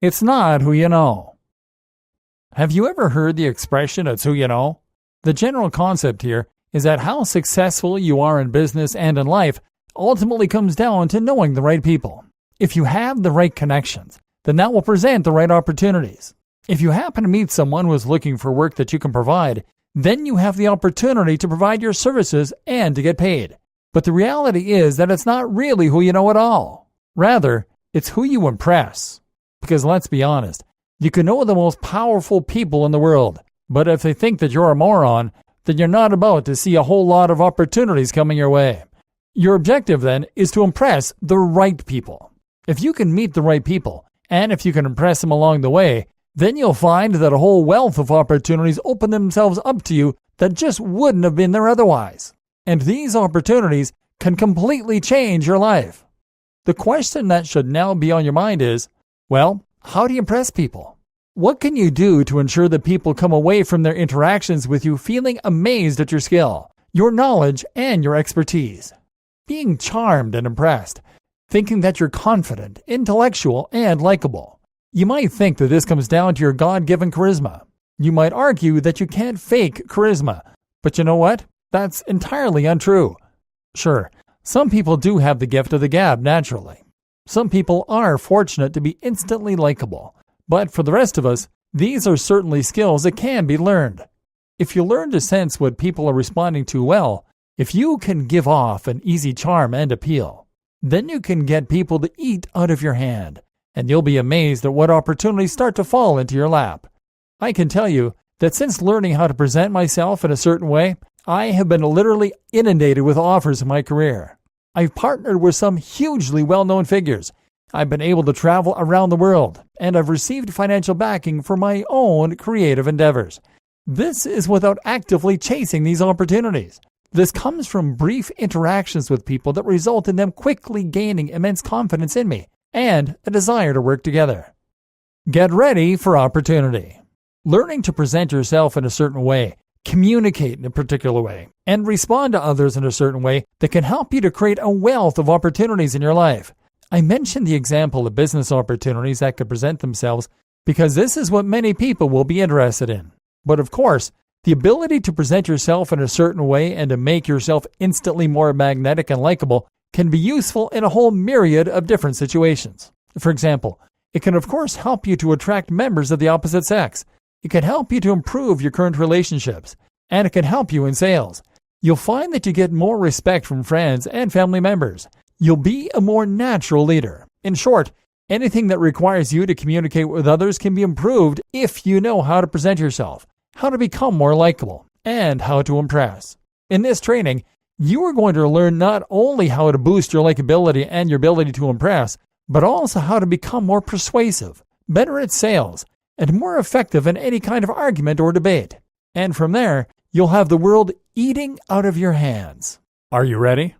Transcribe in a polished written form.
It's not who you know. Have you ever heard the expression, it's who you know? The general concept here is that how successful you are in business and in life ultimately comes down to knowing the right people. If you have the right connections, then that will present the right opportunities. If you happen to meet someone who is looking for work that you can provide, then you have the opportunity to provide your services and to get paid. But the reality is that it's not really who you know at all. Rather, it's who you impress. Because let's be honest, you can know the most powerful people in the world, but if they think that you're a moron, then you're not about to see a whole lot of opportunities coming your way. Your objective then is to impress the right people. If you can meet the right people, and if you can impress them along the way, then you'll find that a whole wealth of opportunities open themselves up to you that just wouldn't have been there otherwise. And these opportunities can completely change your life. The question that should now be on your mind is, well, how do you impress people? What can you do to ensure that people come away from their interactions with you feeling amazed at your skill, your knowledge, and your expertise? Being charmed and impressed, thinking that you're confident, intellectual, and likable. You might think that this comes down to your God-given charisma. You might argue that you can't fake charisma, but you know what? That's entirely untrue. Sure, some people do have the gift of the gab naturally. Some people are fortunate to be instantly likable, but for the rest of us, these are certainly skills that can be learned. If you learn to sense what people are responding to well, if you can give off an easy charm and appeal, then you can get people to eat out of your hand, and you'll be amazed at what opportunities start to fall into your lap. I can tell you that since learning how to present myself in a certain way, I have been literally inundated with offers in my career. I've partnered with some hugely well-known figures. I've been able to travel around the world, and I've received financial backing for my own creative endeavors. This is without actively chasing these opportunities. This comes from brief interactions with people that result in them quickly gaining immense confidence in me and a desire to work together. Get ready for opportunity. Learning to present yourself in a certain way, communicate in a particular way, and respond to others in a certain way that can help you to create a wealth of opportunities in your life. I mentioned the example of business opportunities that could present themselves because this is what many people will be interested in. But of course, the ability to present yourself in a certain way and to make yourself instantly more magnetic and likable can be useful in a whole myriad of different situations. For example, it can of course help you to attract members of the opposite sex. It can help you to improve your current relationships, and it can help you in sales. You'll find that you get more respect from friends and family members. You'll be a more natural leader. In short, anything that requires you to communicate with others can be improved if you know how to present yourself, how to become more likable, and how to impress. In this training, you are going to learn not only how to boost your likability and your ability to impress, but also how to become more persuasive, better at sales, and more effective in any kind of argument or debate. And from there, you'll have the world eating out of your hands. Are you ready?